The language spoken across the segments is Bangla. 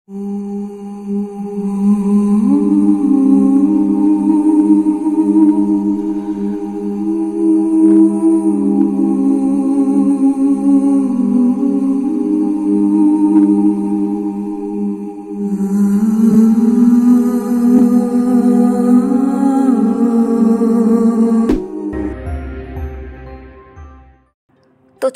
তো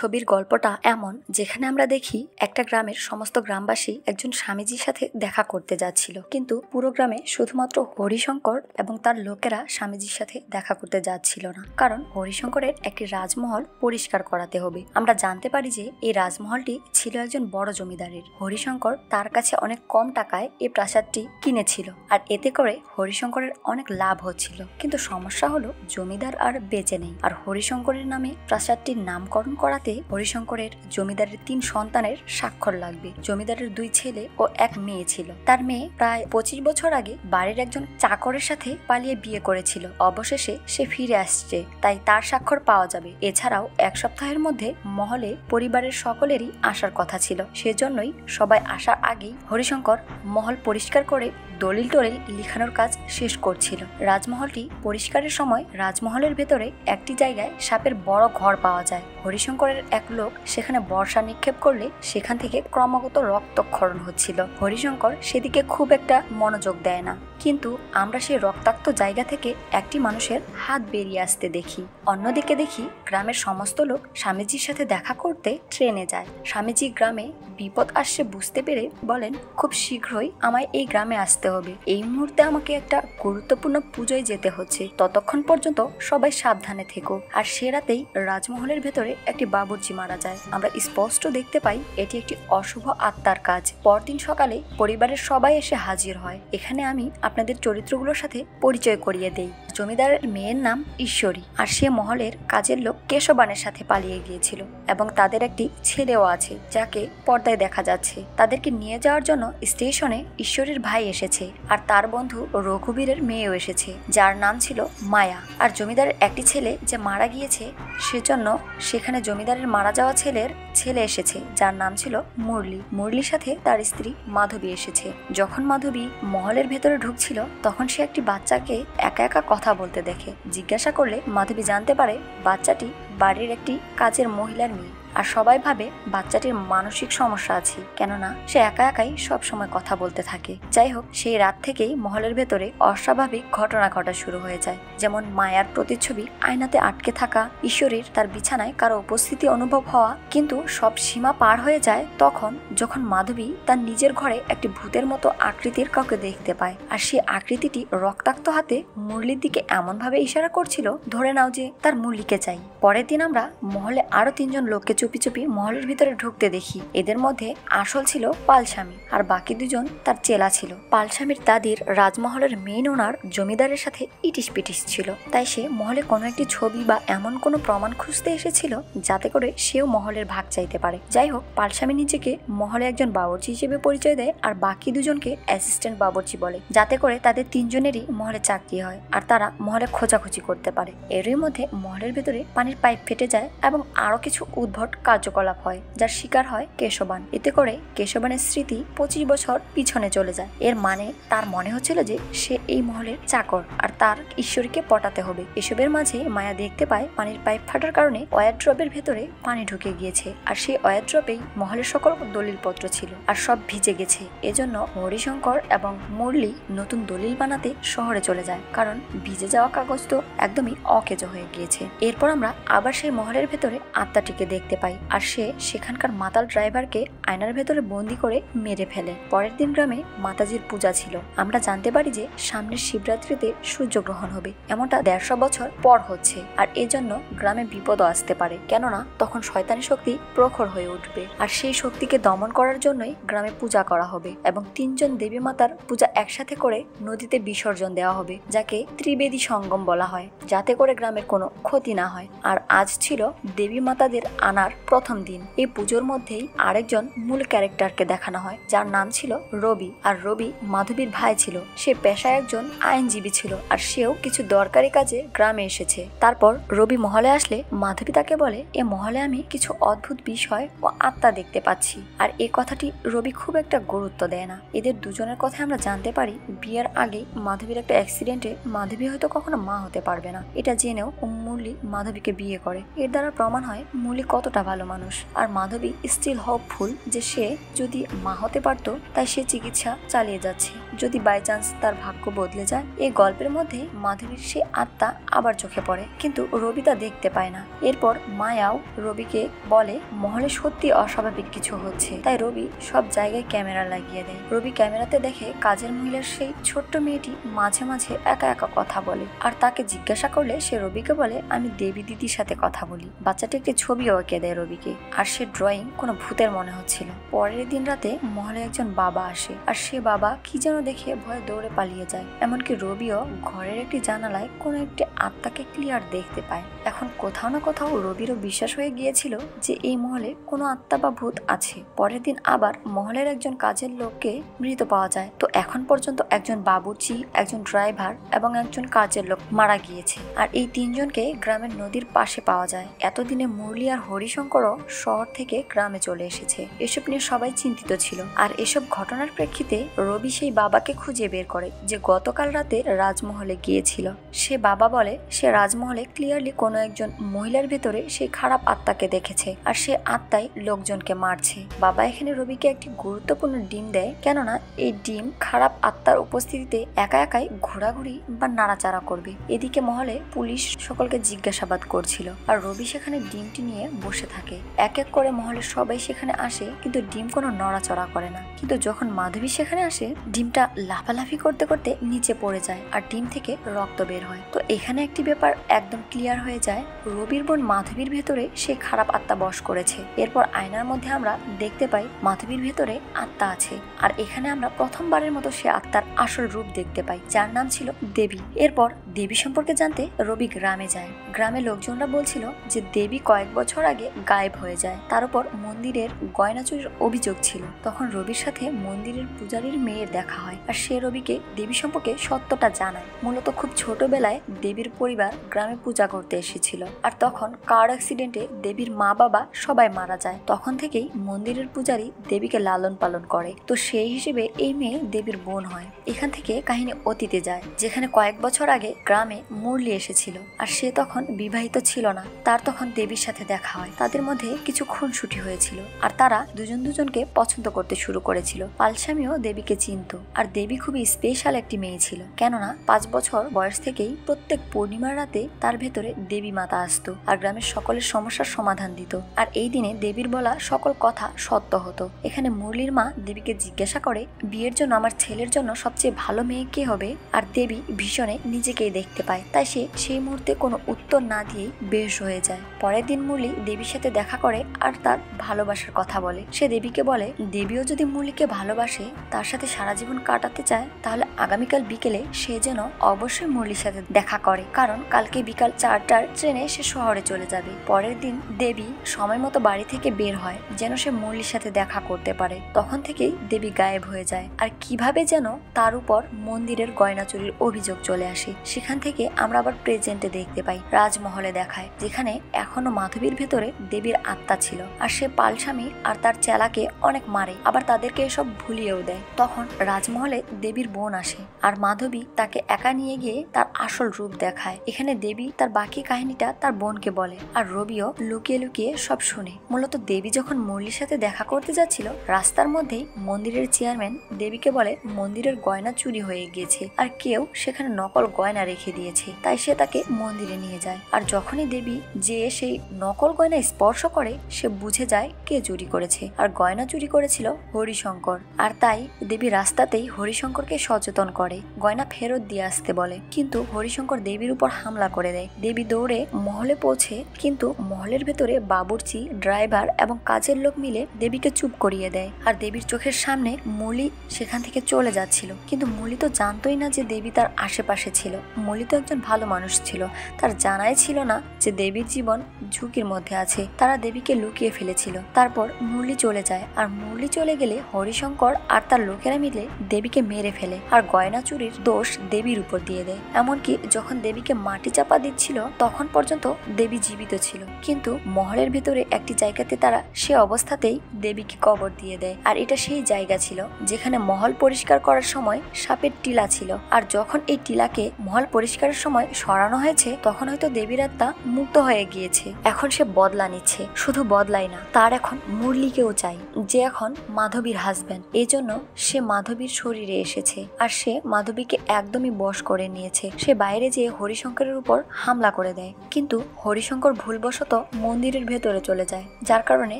ছবির গল্পটা এমন, যেখানে আমরা দেখি একটা গ্রামের সমস্ত গ্রামবাসী একজন স্বামীজির সাথে দেখা করতে যাচ্ছিল, কিন্তু পুরো গ্রামে শুধুমাত্র হরিশঙ্কর এবং তার লোকেরা স্বামীজির সাথে দেখা করতে যাচ্ছিল না, কারণ হরিশঙ্করের একটি রাজমহল পরিষ্কার করাতে হবে। আমরা জানতে পারি যে এই রাজমহলটি ছিল একজন বড় জমিদারের। হরিশঙ্কর তার কাছে অনেক কম টাকায় এই প্রাসাদটি কিনেছিল, আর এতে করে হরিশঙ্করের অনেক লাভ হচ্ছিল। কিন্তু সমস্যা হলো জমিদার আর বেঁচে নেই, আর হরিশঙ্করের নামে প্রাসাদটির নামকরণ করাতে হরিশঙ্করের জমিদারের 3 সন্তানের স্বাক্ষর লাগবে। জমিদারের 2 ছেলে ও 1 মেয়ে ছিল। তার মেয়ে প্রায় 25 বছর আগে বাড়ির একজন চাকরের সাথে পালিয়ে বিয়ে করেছিল। অবশেষে সে ফিরে আসছে, তাই তার স্বাক্ষর পাওয়া যাবে। এছাড়াও 1 সপ্তাহের মধ্যে মহলে পরিবারের সকলেরই আসার কথা ছিল। সেজন্যই সবাই আসার আগেই হরিশঙ্কর মহল পরিষ্কার করে দলিল টলিল লিখানোর কাজ শেষ করছিল। রাজমহলটি পরিষ্কারের সময় রাজমহলের ভেতরে একটি জায়গায় সাপের বড় ঘর পাওয়া যায়। হরিশঙ্করের এক লোক সেখানে বর্ষা নিক্ষেপ করলে সেখান থেকে ক্রমাগত রক্তক্ষরণ হচ্ছিল। হরিশঙ্কর সেদিকে খুব একটা মনোযোগ দেয় না, কিন্তু আমরা সেই রক্তাক্ত জায়গা থেকে একটি মানুষের হাত বেরিয়ে আসতে দেখি। অন্যদিকে দেখি গ্রামের সমস্ত লোক স্বামীজির সাথে দেখা করতে ট্রেনে যায়। স্বামীজি গ্রামে বিপদ আসছে বুঝতে পেরে বলেন, খুব শীঘ্রই আমায় এই গ্রামে আসতে হবে। এই মুহূর্তে আমাকে একটা গুরুত্বপূর্ণ পুজোয় যেতে হচ্ছে, ততক্ষণ পর্যন্ত সবাই সাবধানে থেকো। আর সে রাতেই রাজমহলের ভেতরে একটি বাবুর্চি মারা যায়। আমরা স্পষ্ট দেখতে পাই এটি একটি অশুভ আত্মার কাজ। পরদিন সকালে পরিবারের সবাই এসে হাজির হয়। এখানে আমি আপনাদের চরিত্রগুলোর সাথে পরিচয় করিয়ে দেই। জমিদারের মেয়ের নাম ঈশ্বরী, আর সে মহলের কাজের লোক কেশবানের সাথে পালিয়ে গিয়েছিল, এবং তাদের একটি ছেলেও আছে যাকে পর্দায় দেখা যাচ্ছে। তাদেরকে নিয়ে যাওয়ার জন্য স্টেশনে ঈশ্বরীর ভাই এসেছে, আর তার বন্ধু রঘুবীরের মেয়েও এসেছে, যার নাম ছিল মায়া। আর জমিদারের একটি ছেলে যে মারা গিয়েছে, সেজন্য সেখানে জমিদারের মারা যাওয়া ছেলের ছেলে এসেছে, যার নাম ছিল মুরলী। মুরলীর সাথে তার স্ত্রী মাধবী এসেছে। যখন মাধবী মহলের ভেতরে ঢুকছিল, তখন সে একটি বাচ্চাকে একা একা কথা বলতে দেখে। জিজ্ঞাসা করলে মাধবী জানতে পারে বাচ্চাটি বাড়ির একটি কাজের মহিলার মেয়ে, আর সবাই ভাবে বাচ্চাটির মানসিক সমস্যা আছে, কেননা সে একা একাই সব সময় কথা বলতে থাকে। যাই হোক, সেই রাত থেকেই মহলের ভেতরে অস্বাভাবিক ঘটনা ঘটা শুরু হয়ে যায়। যেমন মায়ার প্রতিচ্ছবি আয়নাতে আটকে থাকা, ঈশ্বরীর তার বিছানায় কারো উপস্থিতি অনুভব হওয়া। কিন্তু সব সীমা পার হয়ে যায় তখন, যখন মাধবী তার নিজের ঘরে একটি ভূতের মতো আকৃতির কাউকে দেখতে পায়, আর সেই আকৃতিটি রক্তাক্ত হাতে মুরলির দিকে এমন ভাবে ইশারা করছিল, ধরে নাও যে তার মুরলিকে চাই। পরের দিন আমরা মহলে আরো 3 জন লোককে চুপি চুপি মহলের ভিতরে ঢুকতে দেখি। এদের মধ্যে আসল ছিল পালস্বামী, আর বাকি 2 জন তার চেলা ছিল। পালস্বামীর দাদির রাজমহলের মেইন ওনার জমিদারের সাথে ইটিস পিটিস ছিল, তাই সে মহলে কোনো একটি ছবি বা এমন কোনো প্রমাণ খুঁজতে এসেছিল যাতে করে সেও মহলের ভাগ চাইতে পারে। যাই হোক, পালস্বামী নিজেকে মহলে একজন বাবুর্চি হিসেবে পরিচয় দেয়, আর বাকি 2 জনকে অ্যাসিস্ট্যান্ট বাবুর্চি বলে, যাতে করে তাদের 3 জনেরই মহলে চাকরি হয়, আর তারা মহলে খোঁজাখুঁজি করতে পারে। এরই মধ্যে মহলের ভেতরে পানির পাইপ ফেটে যায় এবং আরো কিছু উদ্ভট কার্যকলাপ হয়, যার শিকার হয় কেশবান। এতে করে কেশবানের স্মৃতি 25 বছর পিছনে চলে যায়। এর মানে তার মনে হচ্ছিল যে সে এই মহলের চাকর, আর তার ঈশ্বরীকে পটাতে হবে। এসবের মাঝে মায়া দেখতে পায় পানির পাইপ ফাটার কারণে ওয়ারড্রবের ভেতরে পানি ঢুকে গিয়েছে, আর সেই ওয়ারড্রবেই মহলের সকল দলিলপত্র ছিল, আর সব ভিজে গেছে। এজন্য হরিশঙ্কর এবং মুরলী নতুন দলিল বানাতে শহরে চলে যায়, কারণ ভিজে যাওয়া কাগজ তো একদমই অকেজো হয়ে গিয়েছে। এরপর আমরা আবার সেই মহলের ভেতরে আত্মাটিকে দেখতে পাই, আর সে সেখানকার মাতাল ড্রাইভারকে আয়নার ভেতরে বন্দি করে মেরে ফেলে। পরের দিন গ্রামে মাতাজির পূজা ছিল। আমরা জানতে পারি যে সামনের শিবরাত্রিতে সূর্যগ্রহণ হবে, এমনটা 150 বছর পর হচ্ছে, আর এজন্য গ্রামে বিপদও আসতে পারে, কেননা তখন শয়তানি শক্তি প্রখর হয়ে উঠবে, আর সেই শক্তিকে দমন করার জন্যই গ্রামে পূজা করা হবে, এবং 3 জন দেবী মাতার পূজা একসাথে করে নদীতে বিসর্জন দেওয়া হবে, যাকে ত্রিবেদী সঙ্গম বলা হয়, যাতে করে গ্রামের কোনো ক্ষতি না হয়। আর আজ ছিল দেবী মাতাদের আনার প্রথম দিন। এই পুজোর মধ্যেই আরেকজন মূল ক্যারেক্টারকে দেখানো হয়, যার নাম ছিল রবি। আর রবি মাধবীর ভাই ছিল। সে পেশায় একজন আইনজীবী ছিল, আর সেও কিছু দরকারি কাজে গ্রামে এসেছে। তারপর রবি মহলে আসলে মাধবী তাকে বলে, এ মহলে আমি কিছু অদ্ভুত বিষয় ও আত্মা দেখতে পাচ্ছি। আর এই কথাটি রবি খুব একটা গুরুত্ব দেয় না। এদের দুজনের কথা আমরা জানতে পারি বিয়ের আগেই মাধবীর একটা অ্যাক্সিডেন্টে মাধবী হয়তো কখনো মা হতে পারবে না। এটা জেনেও মুরলি মাধবীকে বিয়ে করে। এর দ্বারা প্রমাণ হয় মুরলি কতটা ভালো মানুষ। আর মাধবী স্টিল হোপফুল যে সে যদি মা হতে পারতো, তাই সে চিকিৎসা চালিয়ে যাচ্ছে, যদি বাই চান্স তার ভাগ্য বদলে যায়। এই গল্পের মধ্যে মাধবীর সে আত্মা আবার চোখে পড়ে, কিন্তু রবি তা দেখতে পায় না। এরপর মায়াও রবিকে বলে মহলে সত্যি অস্বাভাবিক কিছু হচ্ছে, তাই রবি সব জায়গায় ক্যামেরা লাগিয়ে দেয়। রবি ক্যামেরাতে দেখে কাজের মহিলার সেই ছোট্ট মেয়েটি মাঝে মাঝে একা একা কথা বলে। আর তাকে জিজ্ঞাসা করলে সে রবিকে বলে, আমি দেবী দিদির সাথে কথা বলি। বাচ্চাটি একটি ছবিও এঁকে দেয় রবিকে, আর সে ড্রয়িং কোনো ভূতের মনে হচ্ছিল। পরের দিন রাতে মহলে একজন বাবা আসে, আর সে বাবা কি যেন দেখে ভয়ে দৌড়ে পালিয়ে যায়। এমনকি রবিও ঘরের একটি জানালায় কোনো একটি আত্মাকে ক্লিয়ার দেখতে পায়। এখন কোথাও না কোথাও রবিরও বিশ্বাস হয়ে গিয়েছিল যে এই মহলে কোনো আত্মা বা ভূত আছে। পরের দিন আবার মহলের একজন কাজের লোককে মৃত পাওয়া যায়। তো এখন পর্যন্ত একজন বাবুর্চি, একজন ড্রাইভার এবং একজন কাজের লোক মারা গিয়েছে। আর এই তিনজনকে গ্রামের নদীর পাশে পাওয়া যায়। এতদিনে মুরলি আর হরিশঙ্করও শহর থেকে গ্রামে চলে এসেছে। এসব নিয়ে সবাই চিন্তিত ছিল। আর এসব ঘটনার প্রেক্ষিতে রবি সেই বাবাকে খুঁজে বের করে যে গতকাল রাতে রাজমহলে গিয়েছিল। সে বাবা বলে সে রাজমহলে ক্লিয়ারলি কোনো একজন মহিলার ভেতরে সেই খারাপ আত্মাকে দেখেছে, আর সে আত্মাই লোকজনকে মারছে। বাবা এখানে রবিকে একটি গুরুত্বপূর্ণ ডিম দেয়, কেননা এই ডিম খারাপ আত্মার উপস্থিতিতে একা একাই ঘোরাঘুরি বা নাড়াচাড়া করবে। এদিকে মহলে পুলিশ সকলকে জিজ্ঞাসাবাদ করছিল, আর রবি সেখানে ডিমটি নিয়ে বসে থাকে। এক এক করে মহলের সবাই সেখানে আসে, কিন্তু ডিম কোনো নড়াচড়া করে না। কিন্তু যখন মাধবী সেখানে আসে, ডিমটা লাফালাফি করতে করতে নিচে পড়ে যায়, আর ডিম থেকে রক্ত বের হয়। তো এখানে একটি ব্যাপার একদম ক্লিয়ার হয়ে যায়, রবির বোন মাধবীর ভেতরে সে খারাপ আত্মা বশ করেছে। এরপর আয়নার মধ্যে আমরা দেখতে পাই মাধবীর ভেতরে আত্মা আছে, আর এখানে আমরা প্রথমবারের মতো সে আত্মার আসল রূপ দেখতে পাই, যার নাম ছিল দেবী। এরপর দেবী সম্পর্কে জানতে রবি গ্রামে যায়। গ্রামের লোকজনরা বলছিল যে দেবী কয়েক বছর আগে গায়েব হয়ে যায়। তার উপর মন্দিরের গয়না চুরির অভিযোগ ছিল। তখন রবির সাথে মন্দিরের পূজারীর মেয়ের দেখা হয়, আর সে রবিকে দেবী সম্পর্কে সত্যটা জানায়। মূলত খুব ছোটবেলায় দেবীর পরিবার গ্রামে পূজা করতে এসেছিল, আর তখন কার অ্যাক্সিডেন্টে দেবীর মা বাবা সবাই মারা যায়। তখন থেকেই মন্দিরের পূজারী দেবীকে লালন পালন করে। তো সেই হিসেবে এই মেয়ে দেবীর বোন হয়। এখান থেকে কাহিনী অতীতে যায়, যেখানে কয়েক বছর আগে গ্রামে মুরলি এসেছিল, আর সে তখন বিবাহিত ছিল না। তার তখন দেবীর সাথে দেখা হয়। তাদের মধ্যে কিছু খুনসুটি হয়েছিল, আর তারা দুজন দুজনকে পছন্দ করতে শুরু করেছিল। পালস্বামীও দেবীকে চিনত, আর দেবী খুবই স্পেশাল একটি মেয়ে ছিল, কেননা 5 বছর বয়স থেকেই প্রত্যেক পূর্ণিমার রাতে তার ভেতরে দেবী মাতা আসতো, আর গ্রামের সকলের সমস্যার সমাধান দিত। আর এই দিনে দেবীর বলা সকল কথা সত্য হতো। এখানে মুরলির মা দেবীকে জিজ্ঞাসা করে, বিয়ের জন্য আমার ছেলের জন্য সবচেয়ে ভালো মেয়ে কে হবে? আর দেবী ভীষণে নিজেকেই দেখতে পায়, তাই সে সেই মুহূর্তে কোনো উত্তর না দিয়েই বেশ হয়ে যায়। পরের দিন মুরলি দেবীর সাথে দেখা করে আর তার ভালোবাসার কথা বলে। সে দেবীকে বলে দেবীও যদি মুরলিকে ভালোবাসে, তার সাথে সারা জীবন কাটাতে চায়, তাহলে আগামীকাল বিকেলে সে যেন অবশ্যই মুরলির সাথে দেখা করে, কারণ কালকে বিকাল 4টার ট্রেনে সে শহরে চলে যাবে। পরের দিন দেবী সময় মতো বাড়ি থেকে বের হয় যেন সে মুরলির সাথে দেখা করতে পারে। তখন থেকেই দেবী গায়েব হয়ে যায়, আর কিভাবে যেন তার উপর মন্দিরের গয়না চুরির অভিযোগ চলে আসে। সেখান থেকে আমরা আবার প্রেজেন্টে দেখতে পাই রাজমহলে দেখায়, যেখানে এখনো মাধবীর ভেতরে দেবীর আত্মা ছিল, আর সে পালস্বামী আর তার চেলাকে অনেক মারে, আবার তাদেরকে এসব ভুলিয়েও দেয়। তখন রাজমহলে দেবীর বোন আসে, আর মাধবী তাকে একা নিয়ে গিয়ে তার আসল রূপ দেখায়। এখানে দেবী তার বাকি কাহিনীটা তার বোনকে বলে, আর রবিও লুকিয়ে লুকিয়ে সব শুনে। মূলত দেবী যখন মুরলির সাথে দেখা করতে যাচ্ছিল, রাস্তার মধ্যেই মন্দিরের চেয়ারম্যান দেবীকে বলে মন্দিরের গয়না চুরি হয়ে গিয়েছে, আর কেউ সেখানে নকল গয়না রেখে দিয়েছে, তাই সে তাকে মন্দিরে নিয়ে যায়। আর যখনই দেবী যে সেই নকল গয়না স্পর্শ করে, সে বুঝে যায় কে চুরি করেছে, আর গয়না চুরি করেছিল হরিশঙ্কর। আর তাই দেবী রাস্তাতেই হরিশঙ্করকে সচেতন করে, গয়না ফেরত দিয়ে আসতে বলে, কিন্তু হরিশঙ্কর দেবীর উপর হামলা করে দেয়। দেবী দৌড়ে মহলে পৌঁছে, কিন্তু মহলের ভেতরে বাবুর্চি, ড্রাইভার এবং কাজের লোক মিলে দেবীকে চুপ করিয়ে দেয়। আর দেবীর চোখের সামনে মুরলি সেখান থেকে চলে যাচ্ছিল, কিন্তু মুরলি তো জানতোই না যে দেবী তার আশেপাশে ছিল। মুরলি তো একজন ভালো মানুষ ছিল, তার জানাই ছিল না যে দেবীর জীবন ঝুঁকির মধ্যে আছে। তারা দেবীকে লুকিয়ে ফেলেছিল। তারপর মুরলি চলে যায়, আর মুরলি চলে গেলে হরিশঙ্কর আর তার লোকেরা মিলে দেবীকে মেরে ফেলে আর গয়না চুরির দোষ দেবীর উপর দিয়ে দেয়। এমনকি যখন দেবীকে মাটি চাপা দিচ্ছিল তখন পর্যন্ত দেবী জীবিত ছিল, কিন্তু মহলের ভেতরে একটি জায়গাতে তারা সে অবস্থাতেই দেবীকে কবর দিয়ে দেয়। আর এটা সেই জায়গা ছিল যেখানে মহল পরিষ্কার করার সময় সাপের টিলা ছিল। আর যখন এই টিলাকে মহল পরিষ্কারের সময় সরানো হয়েছে তখন হয়তো দেবীর আত্মা মুক্ত হয়ে গিয়েছে। এখন সে বদলা নিচ্ছে, শুধু বদলাই না, তার এখন মুরলিকেও চাই, যে এখন মাধবীর হাজবেন্ড। এই জন্য সে মাধবীর শরীরে এসেছে আর সে মাধবীকে একদমই বশ করে নিয়েছে। সে বাইরে যেয়ে হরিশঙ্করের উপর হামলা করে দেয়, কিন্তু হরিশঙ্কর ভুলবশত মন্দিরের ভেতরে চলে যায়, যার কারণে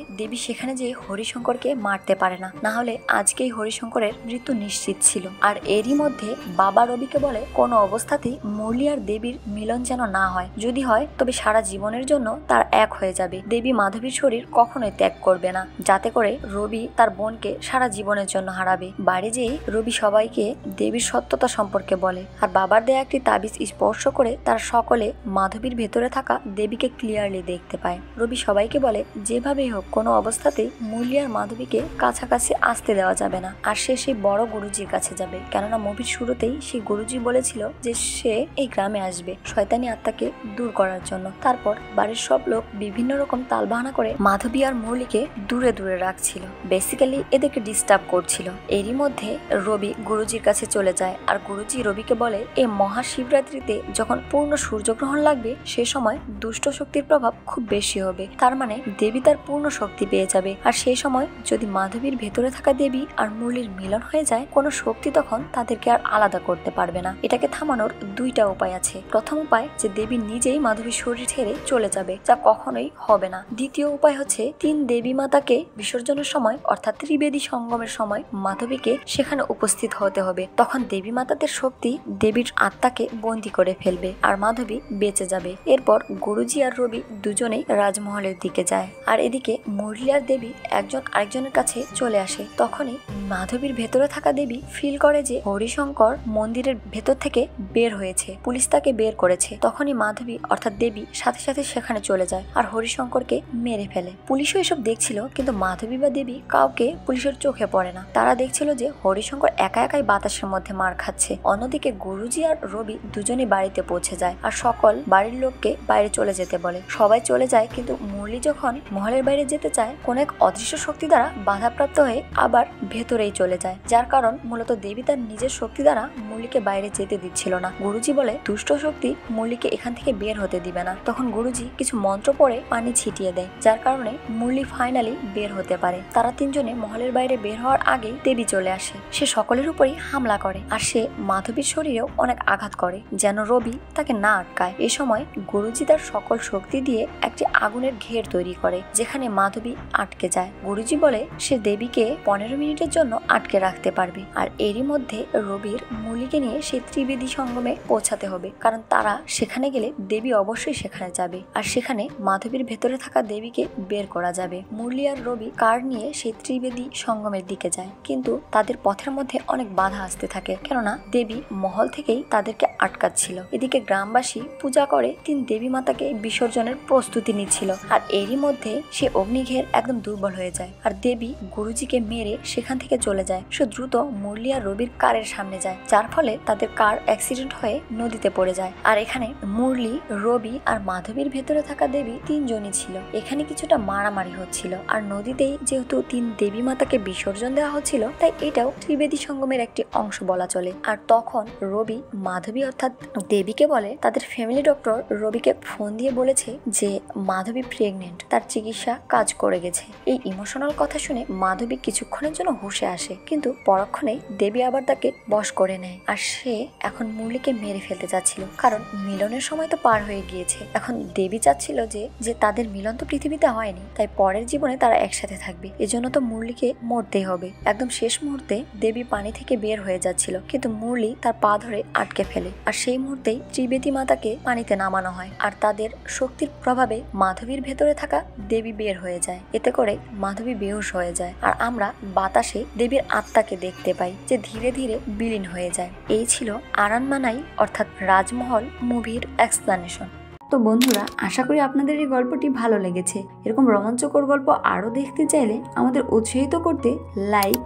দেবী সেখানে যেয়ে হরিশঙ্করকে মারতে পারে না, না হলে আজকেই হরিশঙ্করের মৃত্যু নিশ্চিত ছিল। আর এরই মধ্যে বাবা রবিকে বলে কোনো অবস্থাতেই মুরলি আর দেবীর মিলন যেন না হয়, যদি হয় তবে সারা জীবনের জন্য তার এক হয়ে যাবে। দেবী মাধবীর শরীর কখনোই ত্যাগ করবে না, যাতে করে রবি তার বোনকে সারা জীবনের জন্য হারাবে। বাড়ি যেয়ে রবি সবাইকে দেবীর সত্যতা সম্পর্কে বলে, আর বাবার দেয়া একটি তাবিজ স্পর্শ করে তার সকলে মাধবীর ভেতরে থাকা দেবীকে ক্লিয়ারলি দেখতে পায়। রবি সবাইকে বলে যেভাবেই হোক কোনো অবস্থাতেই মুরলি আর মাধবীকে কাছাকাছি আসতে দেওয়া যাবে না। আর সে সেই বড় গুরুজির কাছে যাবে, কেননা মুভির শুরুতেই সেই গুরুজি বলেছিল যে সে এই গ্রামে আসবে শয়তানি আত্মাকে দূর করার জন্য। তারপর বাড়ির সব লোক বিভিন্ন রকম তালবাহানা করে মাধবী আর মুরলিকে দূরে দূরে রাখছিল, বেসিক্যালি এদেরকে ডিস্টার্ব করছিল। এরই মধ্যে রবি গুরুজির কাছে চলে যায়, আর গুরুজি রবিকে বলে এই মহাশিবরাত্রিতে যখন পূর্ণ সূর্যগ্রহণ লাগবে সে সময় দুষ্ট শক্তির প্রভাব খুব বেশি হবে, তার মানে দেবী তার পূর্ণ শক্তি পেয়ে যাবে। আর সেই সময় যদি মাধবীর ভেতরে থাকা দেবী আর মুরলির মিলন হয়ে যায় কোনো শক্তি তখন তাদেরকে আর আলাদা করতে পারবে না। এটাকে থামানোর দুইটা উপায় আছে। প্রথম উপায় যে দেবী নিজেই মাধবীর শরীর ছেড়ে চলে যাবে, যা কখনোই হবে না। দ্বিতীয় উপায় হচ্ছে তিন দেবী মাতাকে বিসর্জনের সময় অর্থাৎ ত্রিবেদী সঙ্গমের সময় মাধবীকে সেখানে উপস্থিত হতে হবে, তখন দেবী মাতাদের শক্তি দেবীর আত্মাকে বন্দী করে ফেলবে আর মাধবী বেঁচে যাবে। এরপর গুরুজি আর রবি দুজনেই রাজমহলের দিকে যায়, আর এদিকে মুরলি আর দেবী একজন আরেকজনের কাছে চলে আসে। তখনই মাধবীর ভেতরে থাকা দেবী ফিল করে যে হরিশঙ্কর মন্দিরের ভেতর থেকে বের হয়েছে, পুলিশ তাকে বের করেছে। তখনই মাধবী অর্থাৎ দেবী সাথে সাথে সেখানে চলে যায় আর হরিশঙ্করকে মেরে ফেলে। পুলিশও এসব দেখছিল, কিন্তু মাধবী বা দেবী কাউকে পুলিশের চোখে পড়ে না। তারা দেখছিল যে হরিশঙ্কর একা একাই বাতাসের মধ্যে মার খাচ্ছে। অন্যদিকে গুরুজি আর রবি দুজনেই বাড়িতে পৌঁছে যায় আর সকল বাড়ির লোককে বাইরে চলে যেতে বলে। সবাই চলে যায়, কিন্তু মুরলি যখন মহলের বাইরে যেতে চায় কোন এক অদৃশ্য শক্তি দ্বারা বাধাপ্রাপ্ত হয়ে আবার ভেতরেই চলে যায়, যার কারণ মূলত দেবী তার নিজের শক্তি দ্বারা মুরলিকে বাইরে যেতে দিচ্ছিল না। গুরুজি বলে দুষ্ট শক্তি মুরলিকে এখান থেকে বের হতে দিবে না। তখন গুরুজি কিছু মন্ত্র পড়ে পানি ছিটিয়ে দেয়, যার কারণে মুরলি ফাইনালি বের হতে পারে। তারা তিনজনে মহলের বাইরে বের হওয়ার আগেই দেবী চলে আসে। সে সকলের উপরই হামলা করে আর সে মাধবীর শরীরেও অনেক আঘাত করে যেন রবি তাকে না আটকায়। এ সময় গুরুজি তার সকল শক্তি দিয়ে একটি আগুনের ঘের তৈরি করে যেখানে মাধবী আটকে যায়। গুরুজি বলে সে দেবীকে 15 মিনিটের জন্য আটকে রাখতে পারবে, আর এরই মধ্যে রবির মুরলিকে নিয়ে সেই ত্রিবেদী সঙ্গমে পৌঁছাতে হবে, কারণ তারা সেখানে গেলে দেবী অবশ্যই সেখানে যাবে আর সেখানে মাধবীর ভেতরে থাকা দেবীকে বের করা যাবে। মুরলি আর রবি কার নিয়ে সেই ত্রিবেদী সঙ্গমের দিকে যায়, কিন্তু তাদের পথের মধ্যে অনেক বাধা আসতে থাকে, কেননা দেবী মহল থেকেই তাদেরকে আটকাচ্ছিল। এদিকে গ্রামবাসী পূজা করে তিন দেবী মাতাকে বিসর্জনের প্রস্তুতি নিচ্ছিল, আর এরই মধ্যে সে অগ্নিঘের একদম দুর্বল হয়ে যায় আর দেবী গুরুজিকে মেরে সেখান থেকে চলে যায়। সে দ্রুত মুরলি আর রবির কারের সামনে যায়, যার ফলে তাদের কার অ্যাক্সিডেন্ট হয়ে নদীতে পড়ে যায়। আর এখানে মুরলি, রবি আর মাধবীর ভেতরে থাকা দেবী তিনজনই ছিল। এখানে কিছুটা মারামারি হচ্ছিল, আর নদীতেই যেহেতু তিন দেবী মাতাকে বিসর্জন দেওয়া হচ্ছিল তাই এটাও ত্রিবেদী সঙ্গমের একটি অংশ বলা চলে। আর তখন রবি মাধবী অর্থাৎ দেবীকে বলে তাদের ফ্যামিলি ডক্টর রবিকে ফোন দিয়ে বলেছে যে মাধবী প্রেগনেন্ট, তার চিকিৎসা কাজ করে গেছে। এই ইমোশনাল কথা শুনে মাধবী কিছুক্ষণের জন্য হুঁশে আসে, কিন্তু পরক্ষণেই দেবী আবার তাকে বশ করে নেয় আর সে এখন মুরলিকে মেরে ফেলতে চাচ্ছিল, কারণ মিলনের সময় তো পার হয়ে গিয়েছে। এখন দেবী চাচ্ছিল যে তাদের মিলন তো পৃথিবীতে হয়নি, তাই পরের জীবনে তারা একসাথে থাকবে, এজন্য তো মুরলিকে মরতেই হবে। একদম শেষ মুহূর্তে দেবী পানি থেকে বের হয়ে যাচ্ছিল, কিন্তু মুরলি তার পা ধরে আটকে ফেলে আর সেই মুহূর্তেই ত্রিবেদী মাতাকে পানিতে নামানো হয় আর তাদের শক্তির প্রভাবে মাধবীর ভেতরে থাকা দেবী বের হয়ে যায়। এতে করে মাধবী বেহুশ হয়ে যায় আর আমরা বাতাসে দেবীর আত্মাকে দেখতে পাই যে ধীরে ধীরে বিলীন হয়ে যায়। এই ছিল আরানমানাই অর্থাৎ রাজমহল মুভির এক্সপ্লানেশন। তো বন্ধুরা, আশা করি আপনাদের এই গল্পটি ভালো লেগেছে। এরকম রোমাঞ্চকর গল্প আরও দেখতে চাইলে আমাদের উৎসাহিত করতে লাইক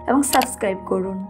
এবং সাবস্ক্রাইব করুন।